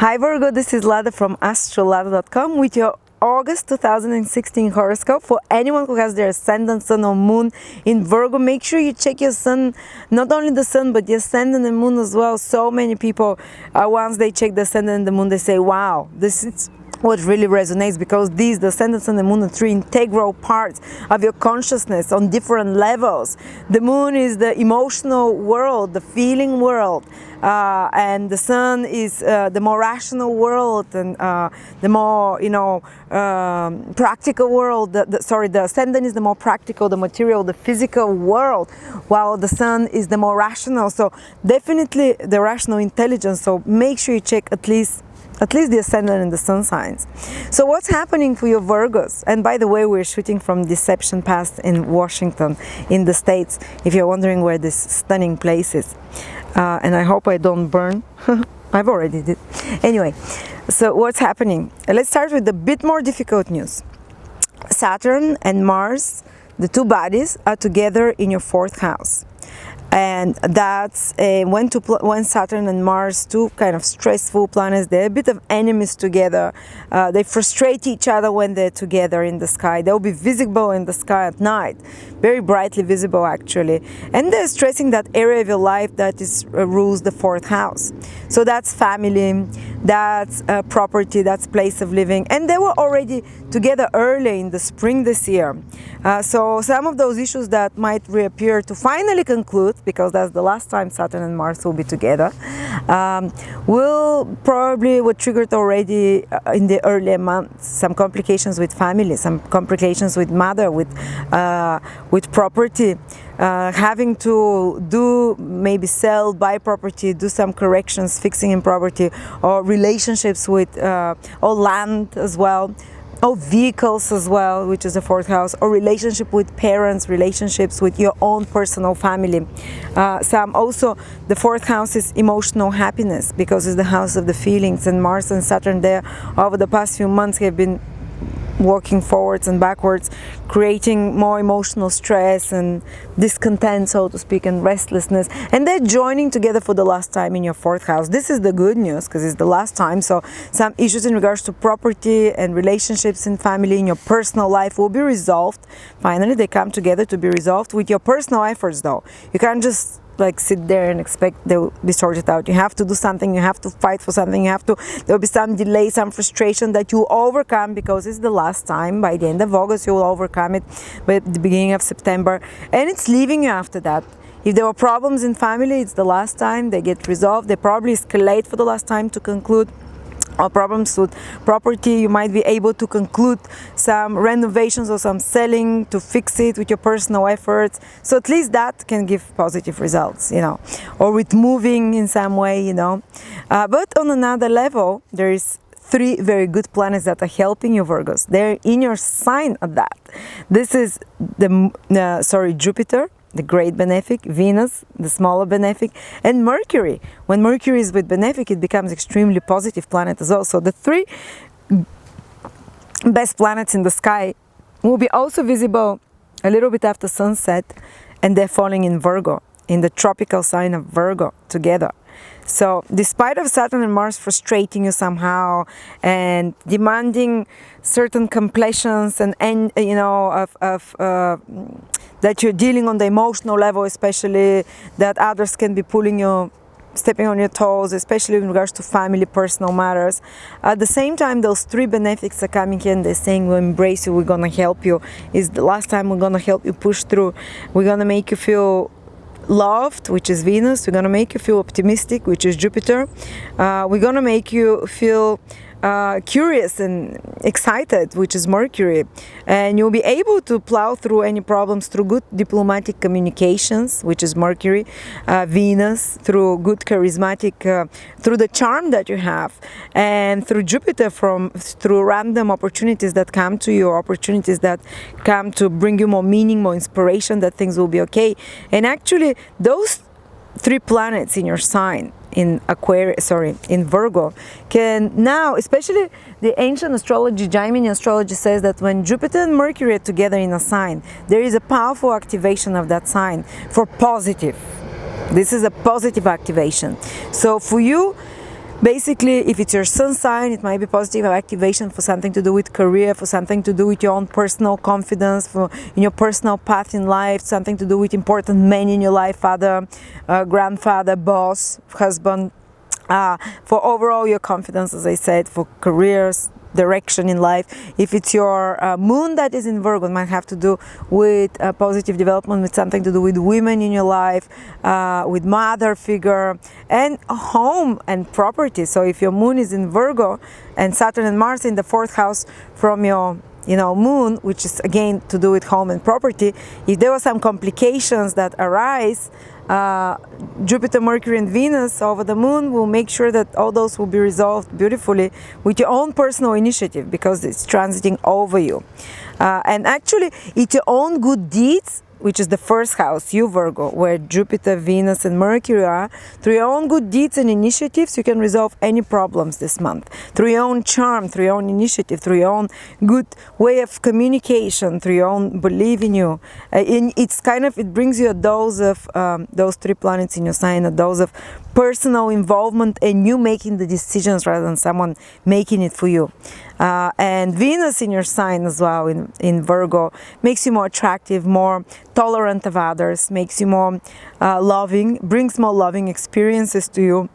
Hi Virgo, this is Lada from Astrolada.com with your August 2016 horoscope. For anyone who has their ascendant, sun or moon in Virgo, make sure you check your sun, not only the sun but the ascendant and moon as well. So many people, once they check the ascendant and the moon, they say, wow, this is what really resonates, because these, the ascendants and the moon, are three integral parts of your consciousness on different levels. The moon is the emotional world, the feeling world, and the sun is the more rational world and the more, practical world. The ascendant is the more practical, the material, the physical world, while the sun is the more rational. So definitely the rational intelligence. So make sure you check at least the ascendant and the sun signs. So what's happening for your Virgos? And by the way, we're shooting from Deception Pass in Washington, in the States, if you're wondering where this stunning place is. And I hope I don't burn. I've already did. Anyway, so what's happening? Let's start with the bit more difficult news. Saturn and Mars, the two bodies, are together in your fourth house. And that's when Saturn and Mars, two kind of stressful planets, they're a bit of enemies together. They frustrate each other when they're together in the sky. They'll be visible in the sky at night, very brightly visible actually. And they're stressing that area of your life that is rules the fourth house. So that's family, that's property, that's place of living. And they were already together early in the spring this year. So some of those issues that might reappear to finally conclude, because that's the last time Saturn and Mars will be together, were triggered already in the earlier months. Some complications with family, some complications with mother, with property, having to maybe buy property, do some corrections, fixing in property, or relationships with, or land as well, or vehicles as well, which is the fourth house, or relationship with parents, relationships with your own personal family. Also, the fourth house is emotional happiness, because it's the house of the feelings, and Mars and Saturn there over the past few months have been walking forwards and backwards, creating more emotional stress and discontent, so to speak, and restlessness. And they're joining together for the last time in your fourth house. This is the good news, because it's the last time. So some issues in regards to property and relationships and family in your personal life will be resolved. Finally, they come together to be resolved with your personal efforts, though. You can't just sit there and expect they'll be sorted out. You have to do something, you have to fight for something, there'll be some delay, some frustration that you overcome, because it's the last time. By the end of August you will overcome it, but at the beginning of September, and it's leaving you after that. If there were problems in family, it's the last time. They get resolved. They probably escalate for the last time to conclude. Or problems with property, you might be able to conclude some renovations or some selling to fix it with your personal efforts. So at least that can give positive results, or with moving in some way, But on another level, there is three very good planets that are helping you, Virgos. They're in your sign at that. This is Jupiter, the great benefic, Venus, the smaller benefic, and Mercury. When Mercury is with benefic, it becomes extremely positive planet as well. So the three best planets in the sky will be also visible a little bit after sunset, and they're falling in Virgo, in the tropical sign of Virgo, together. So despite of Saturn and Mars frustrating you somehow and demanding certain completions and that you're dealing on the emotional level, especially, that others can be pulling you, stepping on your toes, especially in regards to family, personal matters. At the same time, those three benefics are coming here and they're saying, we'll embrace you, we're going to help you. It's the last time we're going to help you push through. We're going to make you feel loved, which is Venus. We're going to make you feel optimistic, which is Jupiter. We're going to make you feel curious and excited, which is Mercury, and you'll be able to plow through any problems through good diplomatic communications, which is Mercury. Venus, through good charismatic, through the charm that you have, and through Jupiter, through random opportunities that come to you, opportunities that come to bring you more meaning, more inspiration, that things will be okay. And actually, those three planets in your sign, in Virgo, can now, especially the ancient astrology, Gemini astrology, says that when Jupiter and Mercury are together in a sign, there is a powerful activation of that sign for positive. This is a positive activation. So for you, Basically, if it's your sun sign, it might be positive activation for something to do with career, for something to do with your own personal confidence, for in your personal path in life, something to do with important men in your life, father, grandfather, boss, husband, for overall your confidence, as I said, for careers, direction in life. If it's your moon that is in Virgo, it might have to do with positive development, with something to do with women in your life, with mother figure, and home and property. So if your moon is in Virgo and Saturn and Mars in the 4th house from your moon, which is again to do with home and property, if there were some complications that arise, Jupiter, Mercury and Venus over the moon will make sure that all those will be resolved beautifully with your own personal initiative, because it's transiting over you. And actually, it's your own good deeds, which is the 1st house, you Virgo, where Jupiter, Venus and Mercury are. Through your own good deeds and initiatives, you can resolve any problems this month. Through your own charm, through your own initiative, through your own good way of communication, through your own belief in you. It brings you a dose of those 3 planets in your sign, a dose of personal involvement and you making the decisions rather than someone making it for you. And Venus in your sign as well in Virgo makes you more attractive, more tolerant of others, makes you more loving, brings more loving experiences to you,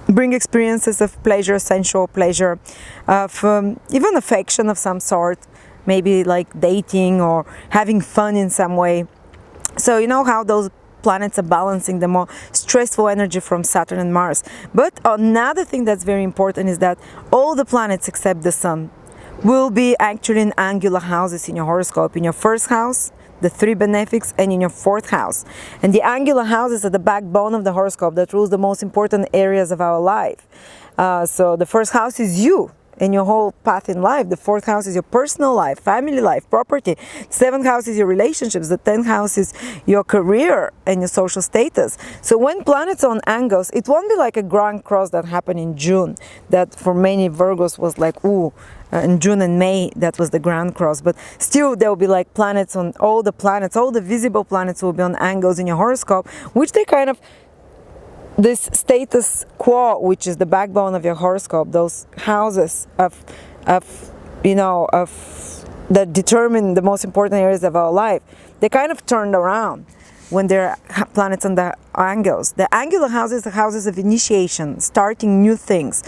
bring experiences of pleasure, sensual pleasure, of even affection of some sort, maybe like dating or having fun in some way. So you know how those planets are balancing the more stressful energy from Saturn and Mars. But another thing that's very important is that all the planets except the Sun will be actually in angular houses in your horoscope, in your 1st house, the 3 benefics, and in your 4th house. And the angular houses are the backbone of the horoscope that rules the most important areas of our life. So the 1st house is you and your whole path in life. The 4th house is your personal life, family life, property. The 7th house is your relationships. The 10th house is your career and your social status. So when planets are on angles, it won't be like a grand cross that happened in June, that for many Virgos was like, ooh, in June and May, that was the grand cross. But still, there will be like planets on all the planets, all the visible planets will be on angles in your horoscope, which they kind of, this status quo, which is the backbone of your horoscope, those houses of that determine the most important areas of our life, they kind of turned around when there are planets on the angles. The angular houses are houses of initiation, starting new things,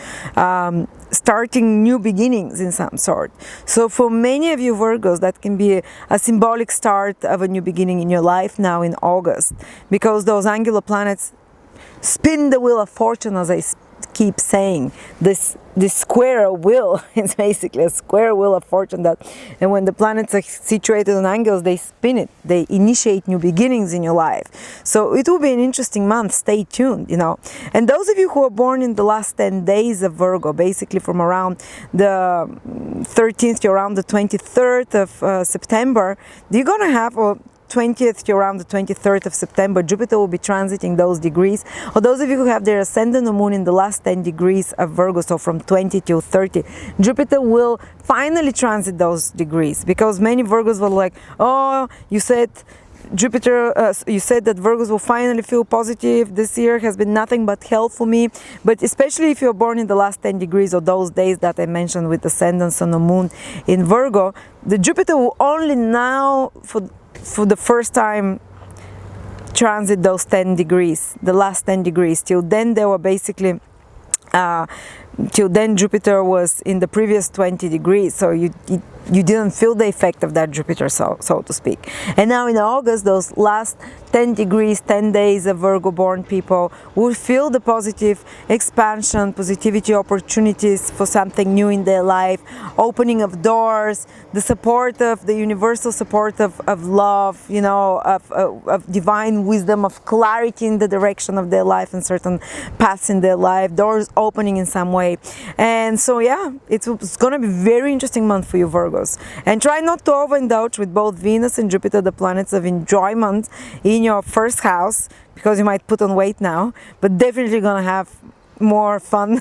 starting new beginnings in some sort. So for many of you Virgos, that can be a symbolic start of a new beginning in your life now in August, because those angular planets spin the wheel of fortune, as I keep saying. This square wheel is basically a square wheel of fortune, and when the planets are situated on angles, they spin it, they initiate new beginnings in your life. So it will be an interesting month. Stay tuned, And those of you who are born in the last 10 days of Virgo, basically from around the 13th to around the 23rd of September, you're gonna have 20th to around the 23rd of September, Jupiter will be transiting those degrees. Or those of you who have their ascendant or moon in the last 10 degrees of Virgo, so from 20 to 30, Jupiter will finally transit those degrees, because many Virgos were like, oh, you said Jupiter, you said that Virgos will finally feel positive. This year has been nothing but hell for me. But especially if you're born in the last 10 degrees or those days that I mentioned with ascendants on the moon in Virgo, the Jupiter will only now, for the first time, transit those 10 degrees, the last 10 degrees. Till then, they were basically, till then Jupiter was in the previous 20 degrees, so you didn't feel the effect of that Jupiter, so to speak. And now in August, those last 10 degrees, 10 days of Virgo born people will feel the positive expansion, positivity, opportunities for something new in their life, opening of doors, the support of the universal support of love, of divine wisdom, of clarity in the direction of their life and certain paths in their life, doors opening in some way. And so yeah, it's going to be a very interesting month for you Virgos. And try not to overindulge with both Venus and Jupiter, the planets of enjoyment, in your 1st house, because you might put on weight now, but definitely gonna have more fun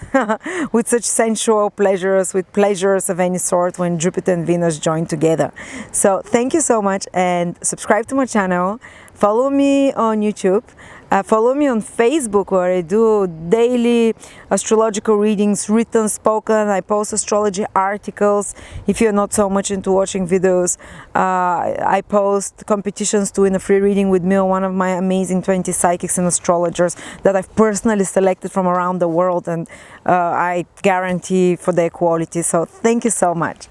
with such sensual pleasures, with pleasures of any sort when Jupiter and Venus join together. So thank you so much, and subscribe to my channel, follow me on YouTube, Follow me on Facebook, where I do daily astrological readings, written, spoken. I post astrology articles. If you're not so much into watching videos, I post competitions to win a free reading with me or one of my amazing 20 psychics and astrologers that I've personally selected from around the world, and I guarantee for their quality. So thank you so much.